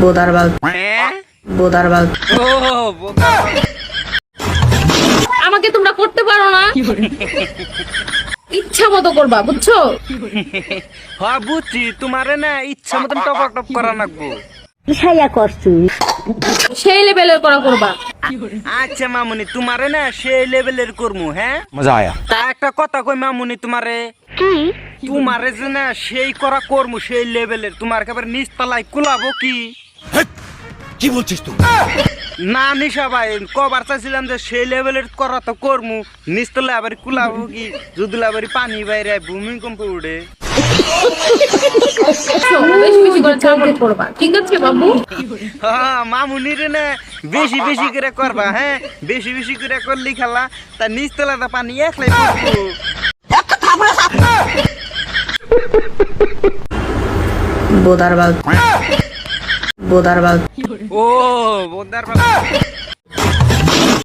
বোদারবাল বোদারবাল। ও বোদার আমাকে তোমরা করতে পারো না, ইচ্ছা মতো করবা, বুঝছো? হ্যাঁ বুঝছি, তোমারে না ইচ্ছা মতন টপ টপ করা লাগবো। সেই লেভেলের করা করবা। আচ্ছা মামুনি, তোমারে না সেই লেভেলের করমু। হ্যাঁ मजा आया। তা একটা কথা কই মামুনি, তোমারে তোমারে যে না সেই করা করমু সেই লেভেলের, তোমার একেবারে নিচ তলায় কুলাবো কি? কি বলছিস তুই? না নিশা ভাই, কবার চাইছিলাম যে সেই লেভেলের করা তো করমু, নিচ তলায় আবার কুলাবো কি? যদি আবার পানি বাইরে ভূমিকম্প উঠে। বেশি বেশি করে সাপোর্ট করবা, ঠিক আছে বাবু? হ্যাঁ মামুনিরে না বেশি বেশি করে করবা। হ্যাঁ বেশি বেশি করে করলি খেলা, তা নিচ তলাটা পানি একলাই পড়বো। বোদারবাল বোদারবাল। ও বোদার